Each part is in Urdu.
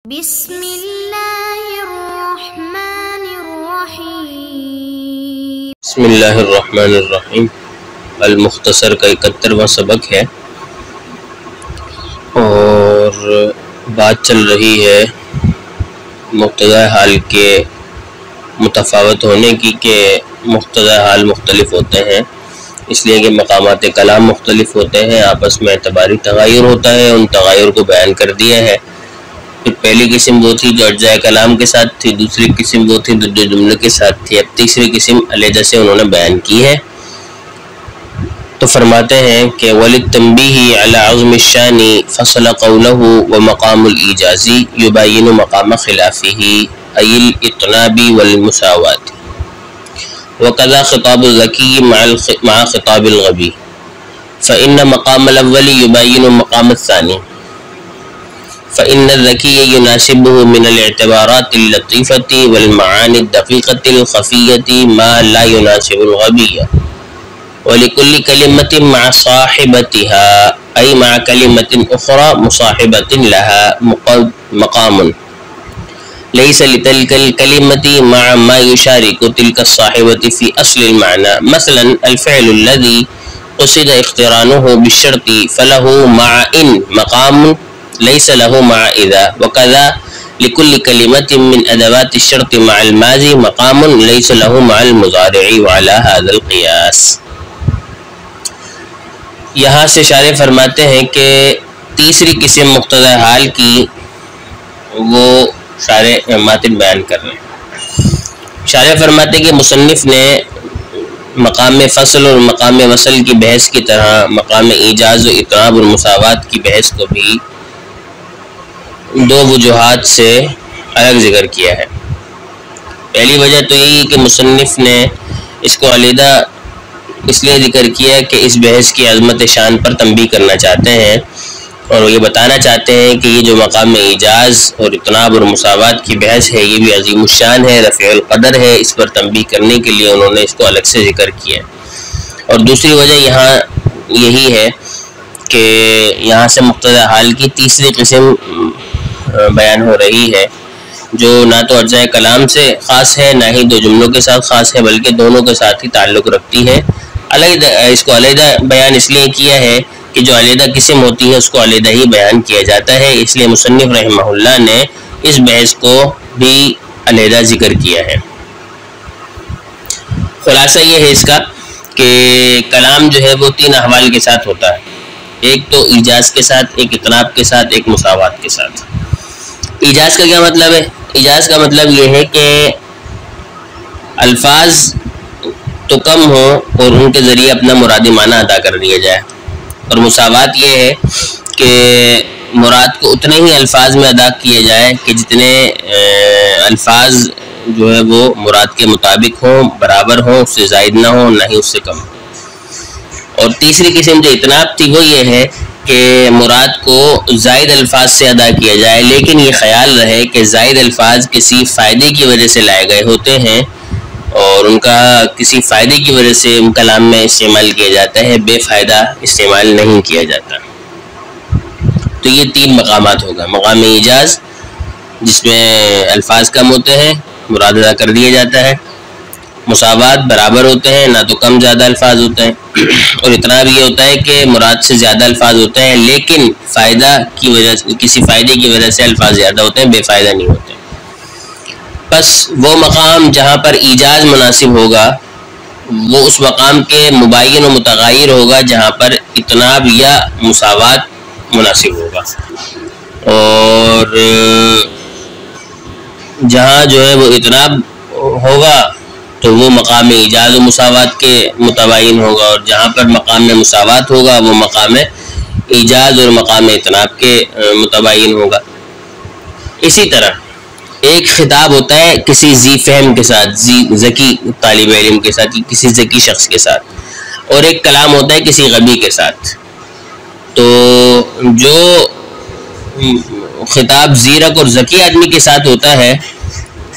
بسم اللہ الرحمن الرحیم۔ بسم اللہ الرحمن الرحیم۔ المختصر کا 71واں سبق ہے اور بات چل رہی ہے مقتضی حال کے متفاوت ہونے کی کہ مقتضی حال مختلف ہوتے ہیں، اس لیے کہ مقامات کلام مختلف ہوتے ہیں، آپس میں اعتباری تغیر ہوتا ہے، ان تغیر کو بیان کر دیا ہے۔ پھر پہلی قسم وہ تھی جو اجزائے کلام کے ساتھ تھی، دوسری قسم وہ تھی جو جملے کے ساتھ تھی، اب تیسری قسم علیحدہ سے انہوں نے بیان کی ہے۔ تو فرماتے ہیں کہ وَلِلتَّنبِيهِ عَلَى عَظْمِ الشَّانِ فَصَلَ قَوْلَهُ وَمَقَامُ الْإِيجَازِ يُبَيِّنُ مَقَامَ خِلَافِهِ أي الإطناب والمساواة، وكذا خطاب الذكي مع خطاب الغبي، فإن مقام الأول يبين مقام الثاني، فإن الذكي يناسبه من الاعتبارات اللطيفة والمعاني الدقيقة الخفية ما لا يناسب الغبي، ولكل كلمة مع صاحبتها أي مع كلمة أخرى مصاحبة لها مقام ليس لتلك الكلمة مع ما يشارك تلك الصاحبة في أصل المعنى، مثلا الفعل الذي قصد اقترانه بالشرط فله مع إن مقام ليس له مع إذا، وكذا لكل كلمة من أدوات الشرط مع الماضي مقام ليس له مع المضارع، وعلى هذا القياس۔ یہاں سے شارح فرماتے ہیں کہ تیسری قسم مقتضی حال کی وہ شارح ماتن بیان کر رہے ہیں۔ شارح فرماتے ہیں کہ مصنف نے مقام فصل اور مقام وصل کی بحث کی طرح مقام ایجاز و اطناب اور مساوات کی بحث کو بھی دو وجوہات سے الگ ذکر کیا ہے۔ پہلی وجہ تو یہی کہ مصنف نے اس کو علیحدہ اس لیے ذکر کیا کہ اس بحث کی عظمت شان پر تنبیہ کرنا چاہتے ہیں اور یہ بتانا چاہتے ہیں کہ یہ جو مقام اعجاز اور اطناب اور مساوات کی بحث ہے یہ بھی عظیم الشان ہے، رفیع القدر ہے، اس پر تنبیہ کرنے کے لیے انہوں نے اس کو الگ سے ذکر کیا ہے۔ اور دوسری وجہ یہاں یہی ہے کہ یہاں سے مقتضی حال کی تیسری قسم بیان ہو رہی ہے جو نہ تو اجزائے کلام سے خاص ہے نہ ہی دو جملوں کے ساتھ خاص ہے، بلکہ دونوں کے ساتھ ہی تعلق رکھتی ہے۔ اس کو علیحدہ بیان اس لیے کیا ہے کہ جو علیحدہ قسم ہوتی ہے اس کو علیحدہ ہی بیان کیا جاتا ہے، اس لیے مصنف رحمہ اللہ نے اس بحث کو بھی علیحدہ ذکر کیا ہے۔ خلاصہ یہ ہے اس کا کہ کلام جو ہے وہ تین احوال کے ساتھ ہوتا ہے، ایک تو ایجاز کے ساتھ، ایک اطناب کے ساتھ، ایک مساوات کے ساتھ۔ ایجاز کا کیا مطلب ہے؟ ایجاز کا مطلب یہ ہے کہ الفاظ تو کم ہوں اور ان کے ذریعے اپنا مرادی معنی ادا کر دیا جائے، اور مساوات یہ ہے کہ مراد کو اتنے ہی الفاظ میں ادا کیے جائے کہ جتنے الفاظ جو ہے وہ مراد کے مطابق ہوں، برابر ہوں، اس سے زائد نہ ہوں نہ ہی اس سے کم۔ اور تیسری قسم جو اطناب تھی وہ یہ ہے کہ مراد کو زائد الفاظ سے ادا کیا جائے، لیکن یہ خیال رہے کہ زائد الفاظ کسی فائدے کی وجہ سے لائے گئے ہوتے ہیں اور ان کا کسی فائدے کی وجہ سے کلام میں استعمال کیا جاتا ہے، بے فائدہ استعمال نہیں کیا جاتا۔ تو یہ تین مقامات ہوگا: مقام ایجاز جس میں الفاظ کم ہوتے ہیں، مراد ادا کر دیا جاتا ہے، مساوات برابر ہوتے ہیں، نہ تو کم زیادہ الفاظ ہوتے ہیں، اور اتنا بھی یہ ہوتا ہے کہ مراد سے زیادہ الفاظ ہوتے ہیں لیکن فائدہ کی وجہ سے کسی فائدے کی وجہ سے الفاظ زیادہ ہوتے ہیں، بے فائدہ نہیں ہوتے۔ بس وہ مقام جہاں پر ایجاز مناسب ہوگا وہ اس مقام کے مبین و متغیر ہوگا جہاں پر اطناب یا مساوات مناسب ہوگا، اور جہاں جو ہے وہ اطناب ہوگا تو وہ مقام ایجاز و مساوات کے متباین ہوگا، اور جہاں پر مقام مساوات ہوگا وہ مقام ایجاز اور مقام اطناب کے متباین ہوگا۔ اسی طرح ایک خطاب ہوتا ہے کسی ذی فہم کے ساتھ، ذکی طالب علم کے ساتھ، کسی ذکی شخص کے ساتھ، اور ایک کلام ہوتا ہے کسی غبی کے ساتھ۔ تو جو خطاب زیرک اور ذکی آدمی کے ساتھ ہوتا ہے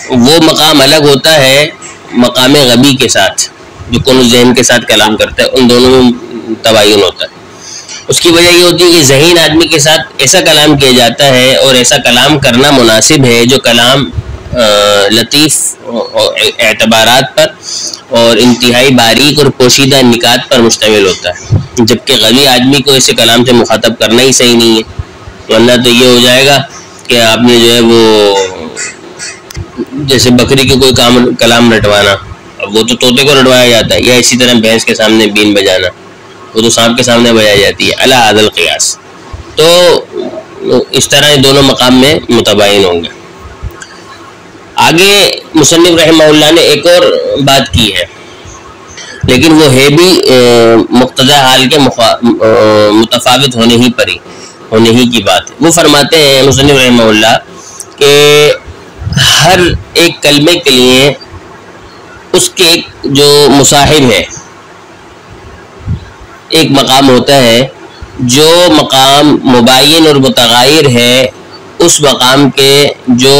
وہ مقام الگ ہوتا ہے مقام غبی کے ساتھ، جو کن ذہن کے ساتھ کلام کرتا ہے، ان دونوں میں تباین ہوتا ہے۔ اس کی وجہ یہ ہوتی ہے کہ ذہین آدمی کے ساتھ ایسا کلام کیا جاتا ہے اور ایسا کلام کرنا مناسب ہے جو کلام لطیف اعتبارات پر اور انتہائی باریک اور پوشیدہ نکات پر مشتمل ہوتا ہے، جبکہ غوی آدمی کو ایسے کلام سے مخاطب کرنا ہی صحیح نہیں ہے، ورنہ تو یہ ہو جائے گا کہ آپ نے جو ہے وہ جیسے بکری کے کوئی کلام رٹوانا، اب وہ تو طوطے کو رٹوایا جاتا ہے، یا اسی طرح بھینس کے سامنے بین بجانا، وہ تو سانپ کے سامنے بجائی جاتی ہے، علی ھذا القیاس۔ تو اس طرح یہ دونوں مقام میں متباین ہوں گے۔ آگے مصنف رحمہ اللہ نے ایک اور بات کی ہے، لیکن وہ ہے بھی مقتضی حال کے متفاوت ہونے ہی کی بات ہے۔ وہ فرماتے ہیں مصنف رحمہ اللہ کہ ہر ایک کلمے کے لیے اس کے ایک جو مصاحب ہے، ایک مقام ہوتا ہے، جو مقام مباین اور متغیر ہے اس مقام کے جو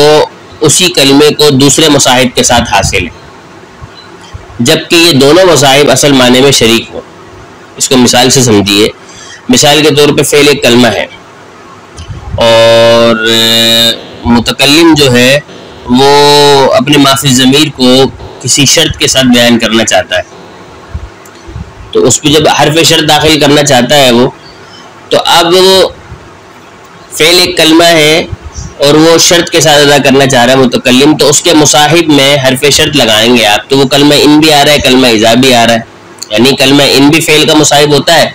اسی کلمے کو دوسرے مصاحب کے ساتھ حاصل ہے، جبکہ یہ دونوں مصاحب اصل معنی میں شریک ہوں۔ اس کو مثال سے سمجھیے۔ مثال کے طور پہ فعل ایک کلمہ ہے اور متکلم جو ہے وہ اپنے مافی ضمیر کو کسی شرط کے ساتھ بیان کرنا چاہتا ہے، تو اس پہ جب حرف شرط داخل کرنا چاہتا ہے وہ، تو اب وہ فعل ایک کلمہ ہے اور وہ شرط کے ساتھ ادا کرنا چاہ رہا ہے متکلم، تو اس کے مصاحب میں حرف شرط لگائیں گے آپ، تو وہ کلمہ ان بھی آ رہا ہے، کلمہ اذا بھی آ رہا ہے، یعنی کلمہ ان بھی فعل کا مصاحب ہوتا ہے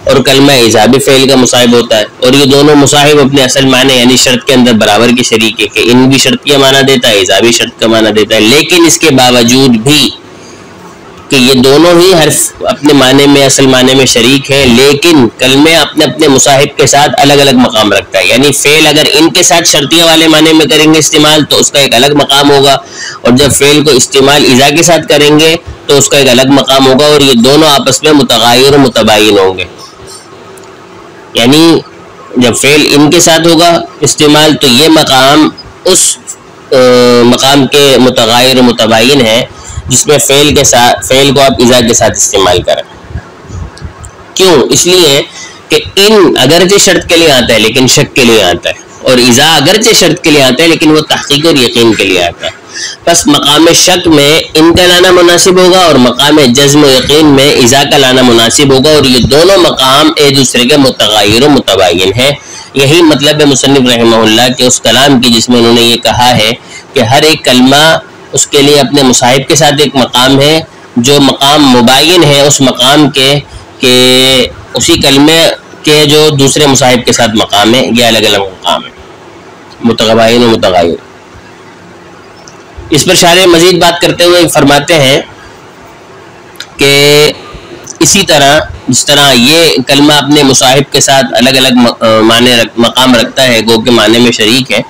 اور کلمہ اذا بھی فعل کا مصاحب ہوتا ہے، اور یہ دونوں مصاحب اپنے اصل معنی یعنی شرط کے اندر برابر کی شریک ہے کہ ان بھی شرط کا معنی دیتا ہے، اذا بھی شرط کا معنی دیتا ہے، لیکن اس کے باوجود بھی کہ یہ دونوں ہی حرف اپنے معنی میں اصل معنی میں شریک ہے، لیکن کلمے اپنے اپنے مصاحب کے ساتھ الگ الگ مقام رکھتا ہے، یعنی فعل اگر ان کے ساتھ شرطیہ والے معنی میں کریں گے استعمال تو اس کا ایک الگ مقام ہوگا، اور جب فعل کو استعمال اذا کے ساتھ کریں گے تو اس کا ایک الگ مقام ہوگا، اور یہ دونوں آپس میں متغایر و متباین ہوں گے۔ یعنی جب فعل ان کے ساتھ ہوگا استعمال تو یہ مقام اس مقام کے متغایر و متباین ہے جس میں فعل کو آپ اذا کے ساتھ استعمال کریں۔ کیوں؟ اس لیے کہ ان اگرچہ شرط کے لیے آتا ہے لیکن شک کے لیے آتا ہے، اور اذا اگرچہ شرط کے لیے آتا ہے لیکن وہ تحقیق اور یقین کے لیے آتا ہے۔ بس مقام شک میں ان کا لانا مناسب ہوگا اور مقام جزم و یقین میں اذا کا لانا مناسب ہوگا، اور یہ دونوں مقام ایک دوسرے کے متغیر و متباین ہیں۔ یہی مطلب ہے مصنف رحمہ اللہ کے اس کلام کی جس میں انہوں نے یہ کہا ہے کہ ہر ایک کلمہ اس کے لیے اپنے مصاحب کے ساتھ ایک مقام ہے، جو مقام مباین ہے اس مقام کے کہ اسی کلمے کے جو دوسرے مصاحب کے ساتھ مقام ہے، یہ الگ الگ مقام ہے، متباین و متغیر۔ اس پر شارح مزید بات کرتے ہوئے فرماتے ہیں کہ اسی طرح جس طرح یہ کلمہ اپنے مصاحب کے ساتھ الگ الگ مقام رکھتا ہے، گو کے معنی میں شریک ہے،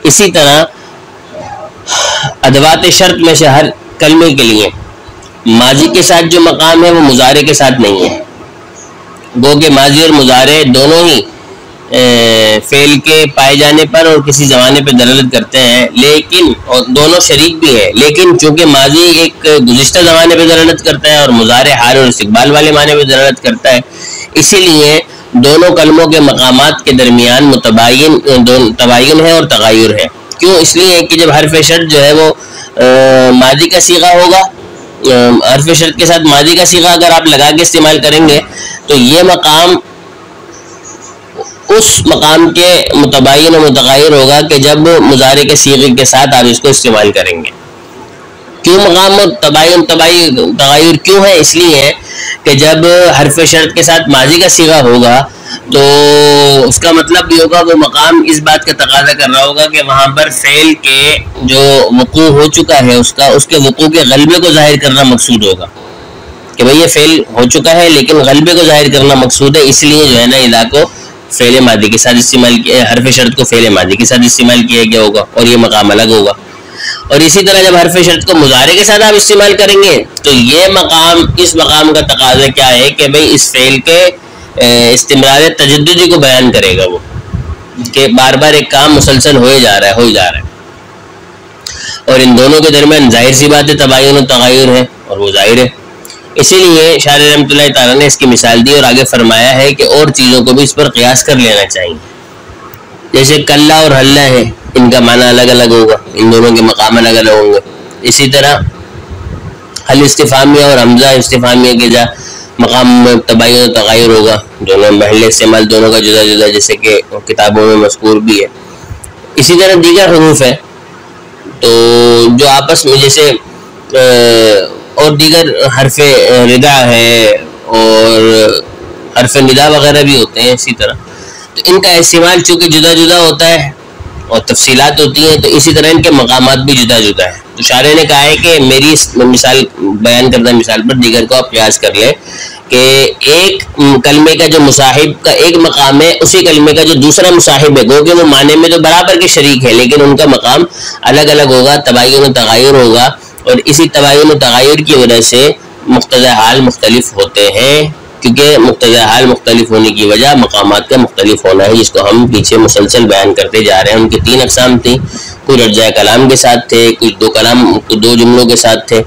اسی طرح ادوات شرط میں سے ہر کلمے کے لیے ماضی کے ساتھ جو مقام ہے وہ مضارع کے ساتھ نہیں ہے، گو کہ ماضی اور مضارع دونوں ہی فعل کے پائے جانے پر اور کسی زمانے پہ دلالت کرتے ہیں، لیکن اور دونوں شریک بھی ہے، لیکن چونکہ ماضی ایک گزشتہ زمانے پہ دلالت کرتا ہے اور مضارع حال اور استقبال والے معنی پہ دلالت کرتا ہے، اسی لیے دونوں کلموں کے مقامات کے درمیان تباین ہے اور تغیر ہے۔ کیوں؟ اس لیے کہ جب حرف شرط جو ہے وہ ماضی کا صیغہ ہوگا، حرف شرط کے ساتھ ماضی کا صیغہ اگر آپ لگا کے استعمال کریں گے تو یہ مقام اس مقام کے متباین و متغیر ہوگا کہ جب مضارع کے صیغے کے ساتھ آپ اس کو استعمال کریں گے۔ کیوں مقام تباین تغیر کیوں ہے؟ اس لیے کہ جب حرف شرط کے ساتھ ماضی کا صیغہ ہوگا تو اس کا مطلب بھی ہوگا وہ مقام اس بات کا تقاضا کر رہا ہوگا کہ وہاں پر فعل کے جو وقوع ہو چکا ہے اس کے وقوع کے غلبے کو ظاہر کرنا مقصود ہوگا کہ بھئی یہ فعل ہو چکا ہے لیکن غلبے کو ظاہر کرنا مقصود ہے، اس لیے جو ہے نا اذا کو فعل ماضی کے ساتھ استعمال کیا، حرف شرط کو فعل ماضی کے ساتھ استعمال کیا گیا ہوگا اور یہ مقام الگ ہوگا۔ اور اسی طرح جب حرف شرط کو مضارع کے ساتھ آپ استعمال کریں گے تو یہ مقام اس مقام کا تقاضا کیا ہے کہ بھئی اس فعل کے استمرار تجددی کو بیان کرے گا، وہ کہ بار بار ایک کام مسلسل ہوئے جا رہا ہے اور ان دونوں کے درمیان ظاہر سی بات ہے تباین و تغیر ہے اور وہ ظاہر ہے۔ اسی لیے شارح رحمۃ اللہ تعالیٰ نے اس کی مثال دی اور آگے فرمایا ہے کہ اور چیزوں کو بھی اس پر قیاس کر لینا چاہیے. جیسے کلّا اور حلّہ ہے، ان کا معنی الگ الگ ہوگا، ان دونوں کے مقام الگ الگ ہوں گے. اسی طرح حل استفہامیہ اور حمزہ استفہامیہ کے جا مقام میں تباین و تغیر ہوگا، دونوں محل استعمال دونوں کا جدا جدا، جیسے کہ کتابوں میں مذکور بھی ہے. اسی طرح دیگر حروف ہیں تو جو آپس میں جیسے اور دیگر حرف ردا ہے اور حرف ندا وغیرہ بھی ہوتے ہیں اسی طرح، تو ان کا استعمال چونکہ جدا جدا ہوتا ہے اور تفصیلات ہوتی ہیں، تو اسی طرح ان کے مقامات بھی جدا جدا ہیں. تو شارح نے کہا ہے کہ میری اس مثال بیان کردہ مثال پر دیگر کو آپ قیاس کر لیں کہ ایک کلمے کا جو مصاحب کا ایک مقام ہے، اسی کلمے کا جو دوسرا مصاحب ہے، گو کہ وہ معنی میں تو برابر کے شریک ہے لیکن ان کا مقام الگ الگ ہوگا، تباین و تغیر ہوگا، اور اسی تباین و تغیر کی وجہ سے مقتضی حال مختلف ہوتے ہیں، کیونکہ مقتضی حال مختلف ہونے کی وجہ مقامات کا مختلف ہونا ہے، جس کو ہم پیچھے مسلسل بیان کرتے جا رہے ہیں. ان کی 3 اقسام تھیں، کچھ ارجاء کلام کے ساتھ تھے، کچھ دو جملوں کے ساتھ تھے،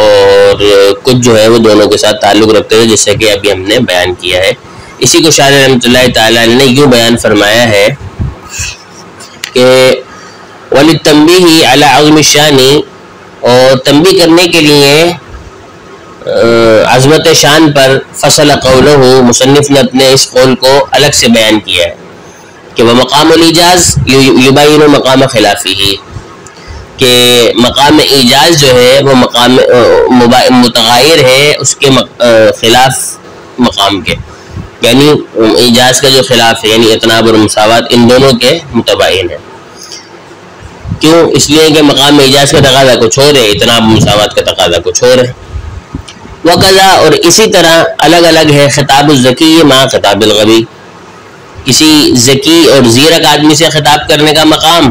اور کچھ جو ہے وہ دونوں کے ساتھ تعلق رکھتے تھے، جیسے کہ ابھی ہم نے بیان کیا ہے. اسی کو شارح رحمۃ اللہ تعالیٰ نے یوں بیان فرمایا ہے کہ وَلِلتَّنبِيهِ عَلَى عَظْمِ الشَّانِ، اور تنبیہ کرنے کے لیے عظمت شان پر فصل قولہ، مصنف نے اپنے اس قول کو الگ سے بیان کیا ہے کہ وہ مقام الایجاز یبین مقام خلافہ، کہ مقام ایجاز جو ہے وہ مقام متغیر ہے اس کے خلاف مقام کے، یعنی ایجاز کا جو خلاف ہے یعنی اطناب اور مساوات، ان دونوں کے متباین ہے. کیوں؟ اس لیے کہ مقام ایجاز کا تقاضا کچھ اور ہے، اطناب مساوات کا تقاضا کچھ اور ہے. وقضا، اور اسی طرح الگ الگ ہے خطاب الذکی مع خطاب الغبی، کسی ذکی اور زیرک آدمی سے خطاب کرنے کا مقام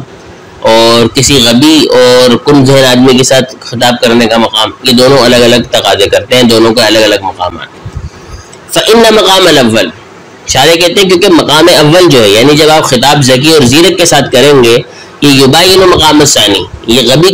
اور کسی غبی اور کم ذہن آدمی کے ساتھ خطاب کرنے کا مقام، یہ دونوں الگ الگ تقاضے کرتے ہیں، دونوں کا الگ الگ مقامات. فإن مقام الاول، شارح کہتے ہیں کیونکہ مقام اول جو ہے یعنی جب آپ خطاب ذکی اور زیرک کے ساتھ کریں گے، یہ یبین مقام الثانی، یہ غبی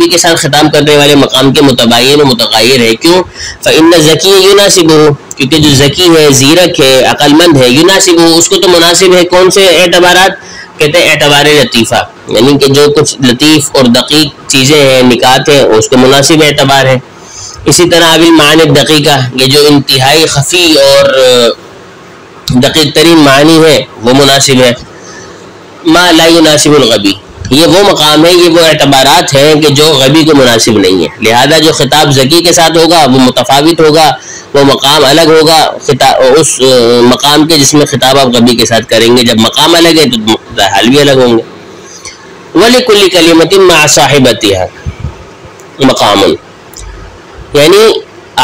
کے ساتھ خطاب کرنے والے مقام کے متباین و متغیر ہے. کیوں؟ فإن الذکی یناسبہ، کیونکہ جو ذکی ہے، زیرک ہے، عقل مند ہے، یناسبہ، اس کو تو مناسب ہے کون سے اعتبارات؟ کہتے ہیں اعتبار لطیفہ، یعنی کہ جو کچھ لطیف اور دقیق چیزیں ہیں، نکات ہیں، اس کو مناسب اعتبار ہے. اسی طرح بالمعانی الدقیقہ، یہ جو انتہائی خفی اور دقیق ترین معنی ہے وہ مناسب ہے. ما لا يناسب الغبی، یہ وہ مقام ہے، یہ وہ اعتبارات ہیں کہ جو غبی کو مناسب نہیں ہے. لہذا جو خطاب ذکی کے ساتھ ہوگا وہ متفاوت ہوگا، وہ مقام الگ ہوگا اس مقام کے جس میں خطاب آپ غبی کے ساتھ کریں گے. جب مقام الگ ہے تو حال بھی الگ ہوں گے. وَلِكُلِّ كَلِمَةٍ مَعَ صَاحِبَتِهَا مقام، یعنی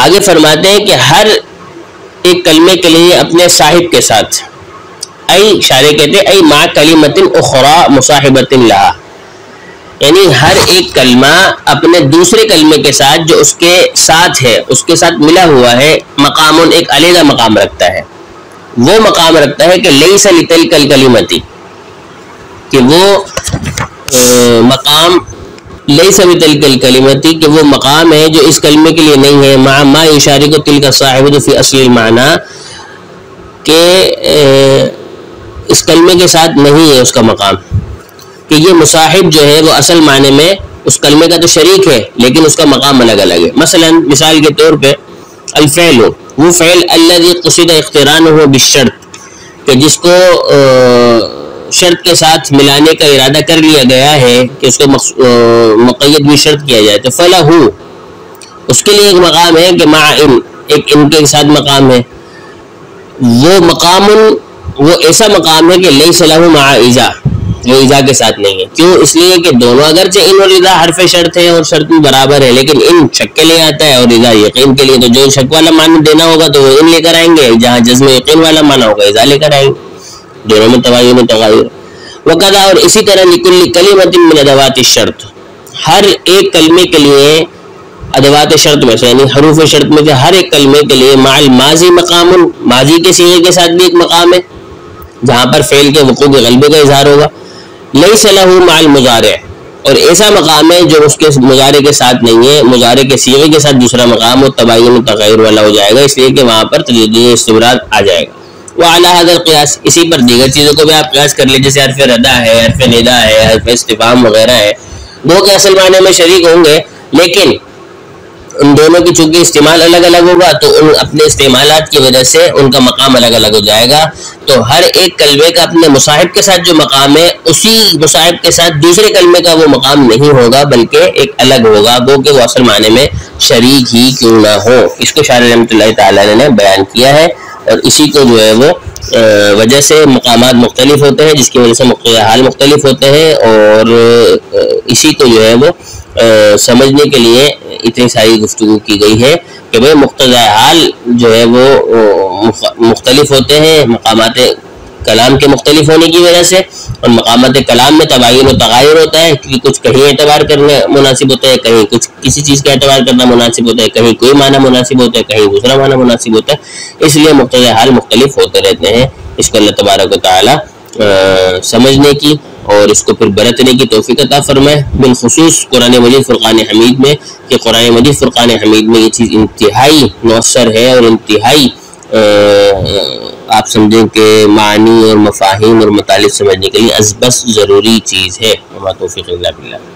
آگے فرماتے ہیں کہ ہر ایک کلمے کے لیے اپنے صاحب کے ساتھ، ای شارح کہتے ہیں ای مع کلمۃ اخری مصاحبۃ لہا، یعنی ہر ایک کلمہ اپنے دوسرے کلمے کے ساتھ جو اس کے ساتھ ہے، اس کے ساتھ ملا ہوا ہے، مقام، ایک علیحدہ مقام رکھتا ہے. وہ مقام رکھتا ہے کہ لیس لتلک الکلمۃ، کہ وہ مقام لیس بتلک الکلمۃ، کہ وہ مقام ہے جو اس کلمے کے لیے نہیں ہے. مع ما یشارک تلک الصاحبۃ فی اصل المعنی، کہ اس کلمے کے ساتھ نہیں ہے اس کا مقام، کہ یہ مصاحب جو ہے وہ اصل معنی میں اس کلمے کا تو شریک ہے لیکن اس کا مقام الگ الگ ہے. مثلا مثال کے طور پہ الفعل، وہ فعل الذی قصد اقترانہ بالشرط، کہ جس کو شرط کے ساتھ ملانے کا ارادہ کر لیا گیا ہے کہ اس کو مقید بھی شرط کیا جائے، تو فلہ، اس کے لیے ایک مقام ہے کہ مع ان، ایک ان کے ساتھ مقام ہے. وہ مقام، وہ ایسا مقام ہے کہ لیس لہ مع اذا، وہ اذا کے ساتھ نہیں ہے. کیوں؟ اس لیے کہ دونوں اگرچہ ان اور اذا حرف شرط ہے اور شرط میں برابر ہے، لیکن ان شک کے لیے آتا ہے اور اذا یقین کے لیے. تو جو شک والا معنی دینا ہوگا تو وہ ان لے کر آئیں گے، جہاں جزم یقین والا معنی ہوگا اذا لے کر آئیں گے. دونوں میں تباین و تغیر. وقضا، اور اسی طرح لکل کلمۃ من ادوات الشرط، ہر ایک کلمے کے لیے ادوات شرط میں سے یعنی حروف شرط میں سے ہر ایک کلمے کے لیے مع الماضی مقام، ماضی کے صیغے کے ساتھ بھی ایک مقام ہے جہاں پر فعل کے وقوع کے غلبے کا اظہار ہوگا. لیس لہ مع المضارع، اور ایسا مقام ہے جو اس کے مضارع کے ساتھ نہیں ہے، مضارع کے صیغے کے ساتھ دوسرا مقام وہ تباین و تغیر والا ہو جائے گا، اس لیے کہ وہاں پر تجدید استمرار آ جائے گا۔ وعلی ھذا القیاس، اسی پر دیگر چیزوں کو بھی آپ قیاس کر لیں، جیسے حرف ردا ہے، حرف ندا ہے، حرف استفہام وغیرہ ہے، وہ کہ اصل معنی میں شریک ہوں گے، لیکن ان دونوں کی چونکہ استعمال الگ الگ ہوگا تو ان اپنے استعمالات کی وجہ سے ان کا مقام الگ الگ ہو جائے گا۔ تو ہر ایک کلمے کا اپنے مصاحب کے ساتھ جو مقام ہے، اسی مصاحب کے ساتھ دوسرے کلمے کا وہ مقام نہیں ہوگا، بلکہ ایک الگ ہوگا، وہ کہ وہ اصل معنی میں شریک ہی کیوں نہ ہو۔ اس کو شارح رحمۃ اللہ تعالی نے بیان کیا ہے، اور اسی کو جو ہے وہ وجہ سے مقامات مختلف ہوتے ہیں، جس کی وجہ سے مقتضی حال مختلف ہوتے ہیں، اور اسی کو جو ہے وہ سمجھنے کے لیے اتنی ساری گفتگو کی گئی ہے کہ بھئی مقتضی حال جو ہے وہ مختلف ہوتے ہیں مقامات کلام کے مختلف ہونے کی وجہ سے، اور مقامات کلام میں تباین و تغیر ہوتا ہے، کیونکہ کچھ کہیں اعتبار کرنا مناسب ہوتا ہے، کہیں کچھ کسی چیز کا اعتبار کرنا مناسب ہوتا ہے، کہیں کوئی معنی مناسب ہوتا ہے، کہیں دوسرا معنی مناسب ہوتا ہے، اس لیے مقتضی حال مختلف ہوتے رہتے ہیں۔ اس کو اللہ تبارک و تعالی سمجھنے کی اور اس کو پھر برتنے کی توفیق عطا فرمائے، بالخصوص قرآن مجید فرقان حمید میں، کہ قرآن مجید فرقان حمید میں یہ چیز انتہائی مؤثر ہے اور انتہائی آپ سمجھیں کہ معنی اور مفاہیم اور مطالب سمجھنے کے لیے ازبس ضروری چیز ہے۔ وما توفیق الا باللہ۔